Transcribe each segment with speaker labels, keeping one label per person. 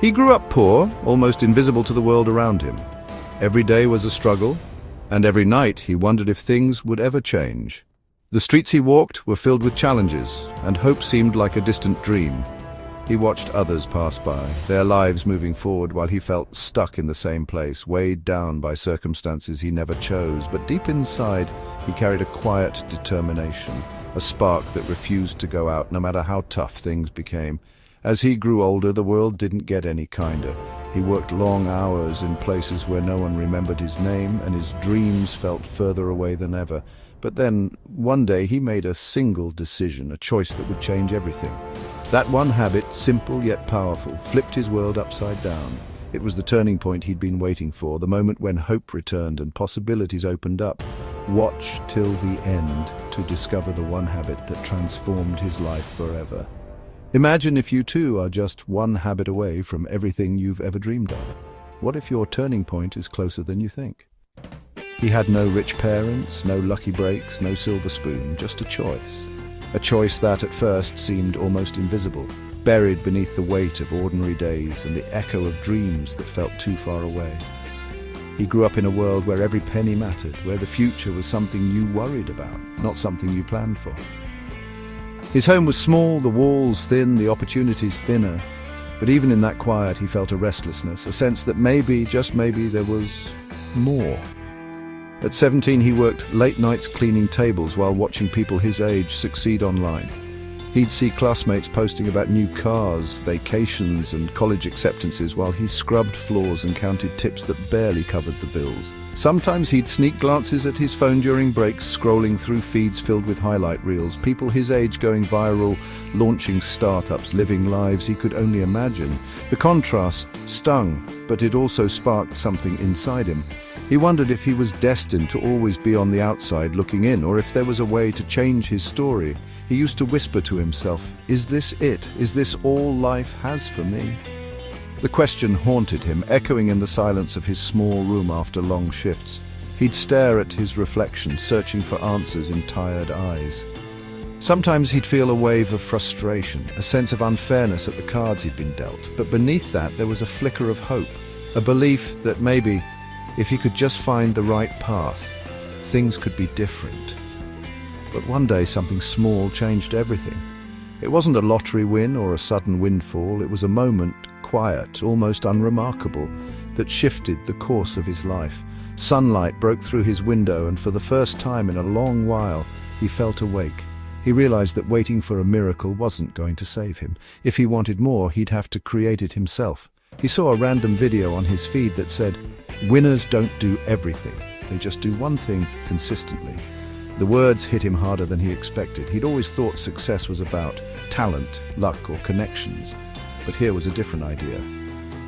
Speaker 1: He grew up poor, almost invisible to the world around him. Every day was a struggle, and every night he wondered if things would ever change. The streets he walked were filled with challenges, and hope seemed like a distant dream. He watched others pass by, their lives moving forward while he felt stuck in the same place, weighed down by circumstances he never chose. But deep inside, he carried a quiet determination, a spark that refused to go out no matter how tough things became. As he grew older, the world didn't get any kinder. He worked long hours in places where no one remembered his name, and his dreams felt further away than ever. But then, one day, he made a single decision, a choice that would change everything. That one habit, simple yet powerful, flipped his world upside down. It was the turning point he'd been waiting for, the moment when hope returned and possibilities opened up. Watch till the end to discover the one habit that transformed his life forever. Imagine if you too are just one habit away from everything you've ever dreamed of. What if your turning point is closer than you think? He had no rich parents, no lucky breaks, no silver spoon, just a choice. A choice that at first seemed almost invisible, buried beneath the weight of ordinary days and the echo of dreams that felt too far away. He grew up in a world where every penny mattered, where the future was something you worried about, not something you planned for. His home was small, the walls thin, the opportunities thinner. But even in that quiet, he felt a restlessness, a sense that maybe, just maybe, there was more. At 17, he worked late nights cleaning tables while watching people his age succeed online. He'd see classmates posting about new cars, vacations, and college acceptances while he scrubbed floors and counted tips that barely covered the bills. Sometimes he'd sneak glances at his phone during breaks, scrolling through feeds filled with highlight reels, people his age going viral, launching startups, living lives he could only imagine. The contrast stung, but it also sparked something inside him. He wondered if he was destined to always be on the outside looking in, or if there was a way to change his story. He used to whisper to himself, "Is this it? Is this all life has for me?" The question haunted him, echoing in the silence of his small room after long shifts. He'd stare at his reflection, searching for answers in tired eyes. Sometimes he'd feel a wave of frustration, a sense of unfairness at the cards he'd been dealt. But beneath that, there was a flicker of hope, a belief that maybe, if he could just find the right path, things could be different. But one day, something small changed everything. It wasn't a lottery win or a sudden windfall. It was a moment, quiet, almost unremarkable, that shifted the course of his life. Sunlight broke through his window, and for the first time in a long while, he felt awake. He realized that waiting for a miracle wasn't going to save him. If he wanted more, he'd have to create it himself. He saw a random video on his feed that said, "Winners don't do everything. They just do one thing consistently." The words hit him harder than he expected. He'd always thought success was about talent, luck, or connections. But here was a different idea.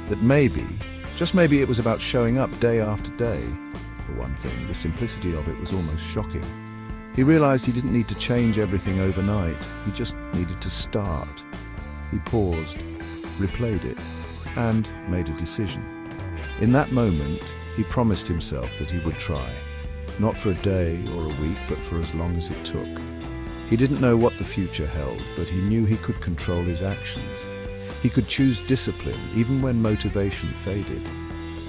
Speaker 1: That maybe, just maybe, it was about showing up day after day. For one thing, the simplicity of it was almost shocking. He realized he didn't need to change everything overnight. He just needed to start. He paused, replayed it, and made a decision. In that moment, he promised himself that he would try. Not for a day or a week, but for as long as it took. He didn't know what the future held, but he knew he could control his actions. He could choose discipline, even when motivation faded.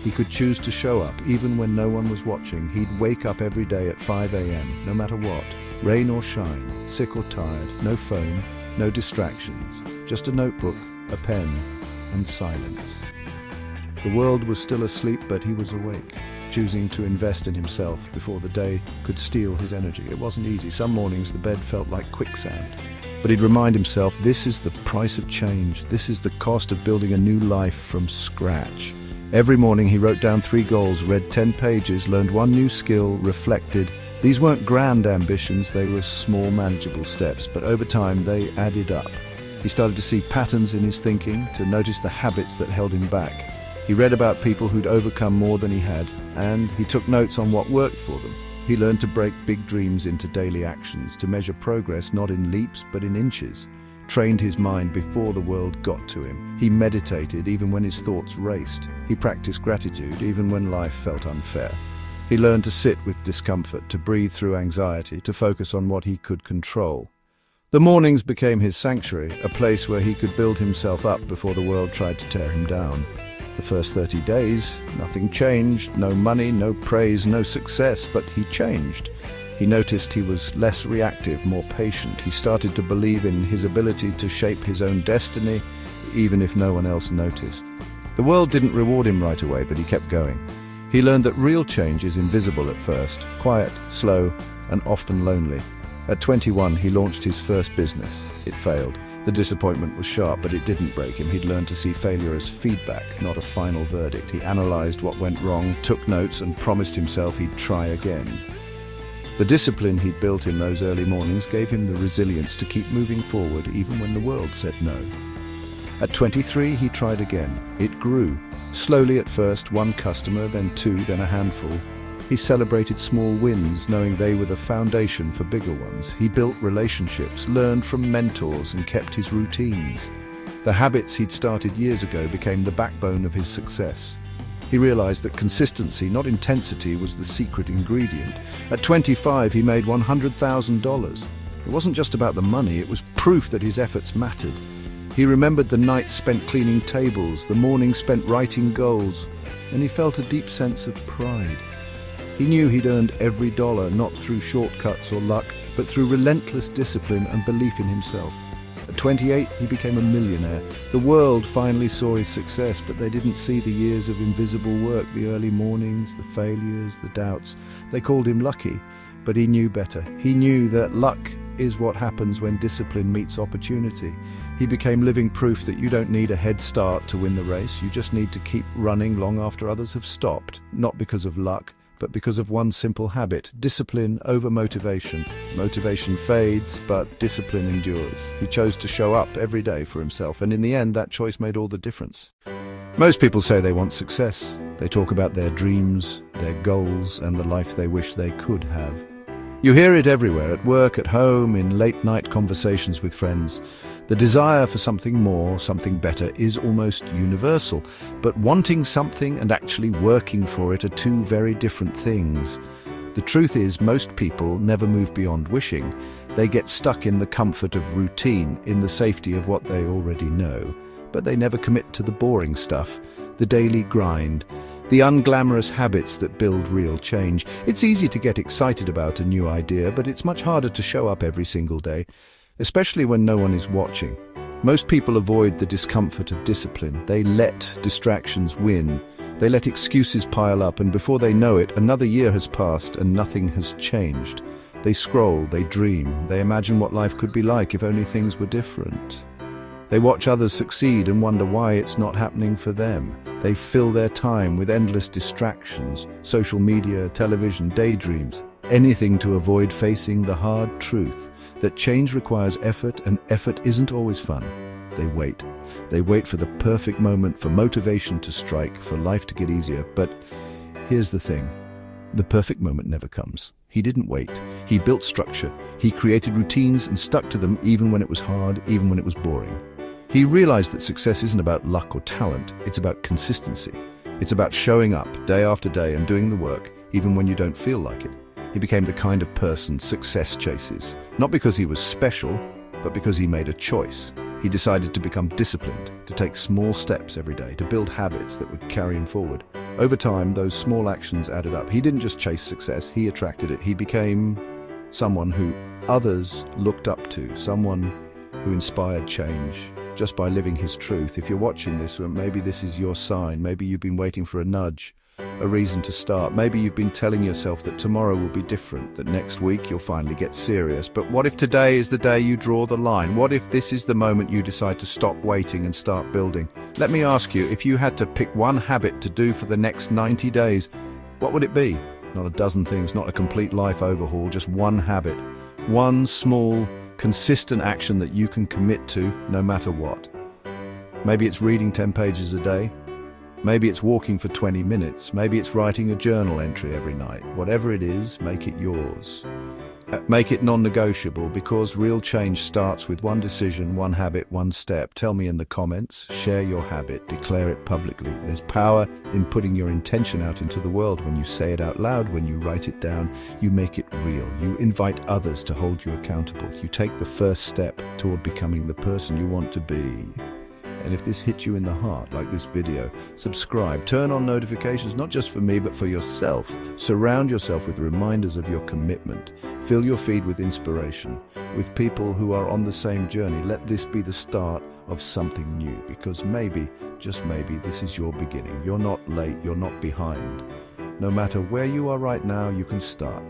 Speaker 1: He could choose to show up, even when no one was watching. He'd wake up every day at 5 a.m., no matter what, rain or shine, sick or tired, no phone, no distractions, just a notebook, a pen, and silence. The world was still asleep, but he was awake, choosing to invest in himself before the day could steal his energy. It wasn't easy. Some mornings the bed felt like quicksand. But he'd remind himself, this is the price of change. This is the cost of building a new life from scratch. Every morning he wrote down 3 goals, read 10 pages, learned 1 new skill, reflected. These weren't grand ambitions, they were small, manageable steps, but over time they added up. He started to see patterns in his thinking, to notice the habits that held him back. He read about people who'd overcome more than he had, and he took notes on what worked for them. He learned to break big dreams into daily actions, to measure progress not in leaps but in inches. Trained his mind before the world got to him. He meditated even when his thoughts raced. He practiced gratitude even when life felt unfair. He learned to sit with discomfort, to breathe through anxiety, to focus on what he could control. The mornings became his sanctuary, a place where he could build himself up before the world tried to tear him down. The first 30 days, nothing changed, no money, no praise, no success, but he changed. He noticed he was less reactive, more patient. He started to believe in his ability to shape his own destiny, even if no one else noticed. The world didn't reward him right away, but he kept going. He learned that real change is invisible at first, quiet, slow, and often lonely. At 21, he launched his first business. It failed. The disappointment was sharp, but it didn't break him. He'd learned to see failure as feedback, not a final verdict. He analyzed what went wrong, took notes, and promised himself he'd try again. The discipline he'd built in those early mornings gave him the resilience to keep moving forward even when the world said no. At 23, he tried again. It grew. Slowly at first, one customer, then two, then a handful. He celebrated small wins, knowing they were the foundation for bigger ones. He built relationships, learned from mentors, and kept his routines. The habits he'd started years ago became the backbone of his success. He realized that consistency, not intensity, was the secret ingredient. At 25, he made $100,000. It wasn't just about the money, it was proof that his efforts mattered. He remembered the nights spent cleaning tables, the mornings spent writing goals, and he felt a deep sense of pride. He knew he'd earned every dollar, not through shortcuts or luck, but through relentless discipline and belief in himself. At 28, he became a millionaire. The world finally saw his success, but they didn't see the years of invisible work, the early mornings, the failures, the doubts. They called him lucky, but he knew better. He knew that luck is what happens when discipline meets opportunity. He became living proof that you don't need a head start to win the race. You just need to keep running long after others have stopped, not because of luck, but because of one simple habit: discipline over motivation. Motivation fades, but discipline endures. He chose to show up every day for himself, and in the end, that choice made all the difference. Most people say they want success. They talk about their dreams, their goals, and the life they wish they could have. You hear it everywhere, at work, at home, in late-night conversations with friends. The desire for something more, something better, is almost universal. But wanting something and actually working for it are two very different things. The truth is, most people never move beyond wishing. They get stuck in the comfort of routine, in the safety of what they already know. But they never commit to the boring stuff, the daily grind, the unglamorous habits that build real change. It's easy to get excited about a new idea, but it's much harder to show up every single day, especially when no one is watching. Most people avoid the discomfort of discipline. They let distractions win. They let excuses pile up, and before they know it, another year has passed and nothing has changed. They scroll, they dream, they imagine what life could be like if only things were different. They watch others succeed and wonder why it's not happening for them. They fill their time with endless distractions, social media, television, daydreams, anything to avoid facing the hard truth that change requires effort, and effort isn't always fun. They wait. They wait for the perfect moment, for motivation to strike, for life to get easier. But here's the thing. The perfect moment never comes. He didn't wait. He built structure. He created routines and stuck to them even when it was hard, even when it was boring. He realized that success isn't about luck or talent. It's about consistency. It's about showing up day after day and doing the work, even when you don't feel like it. He became the kind of person success chases, not because he was special, but because he made a choice. He decided to become disciplined, to take small steps every day, to build habits that would carry him forward. Over time, those small actions added up. He didn't just chase success, he attracted it. He became someone who others looked up to, someone who inspired change just by living his truth. If you're watching this, or maybe this is your sign, maybe you've been waiting for a nudge, a reason to start. Maybe you've been telling yourself that tomorrow will be different, that next week you'll finally get serious. But what if today is the day you draw the line? What if this is the moment you decide to stop waiting and start building? Let me ask you, if you had to pick one habit to do for the next 90 days, what would it be? Not a dozen things, not a complete life overhaul, just one habit. One small, consistent action that you can commit to no matter what. Maybe it's reading 10 pages a day. Maybe it's walking for 20 minutes. Maybe it's writing a journal entry every night. Whatever it is, make it yours. Make it non-negotiable, because real change starts with one decision, one habit, one step. Tell me in the comments, share your habit, declare it publicly. There's power in putting your intention out into the world. When you say it out loud, when you write it down, you make it real. You invite others to hold you accountable. You take the first step toward becoming the person you want to be. And if this hit you in the heart, like this video, subscribe, turn on notifications, not just for me, but for yourself. Surround yourself with reminders of your commitment. Fill your feed with inspiration, with people who are on the same journey. Let this be the start of something new, because maybe, just maybe, this is your beginning. You're not late, you're not behind. No matter where you are right now, you can start.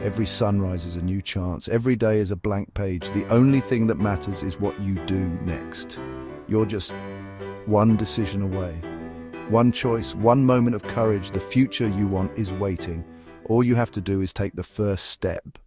Speaker 1: Every sunrise is a new chance. Every day is a blank page. The only thing that matters is what you do next. You're just one decision away. One choice, one moment of courage. The future you want is waiting. All you have to do is take the first step.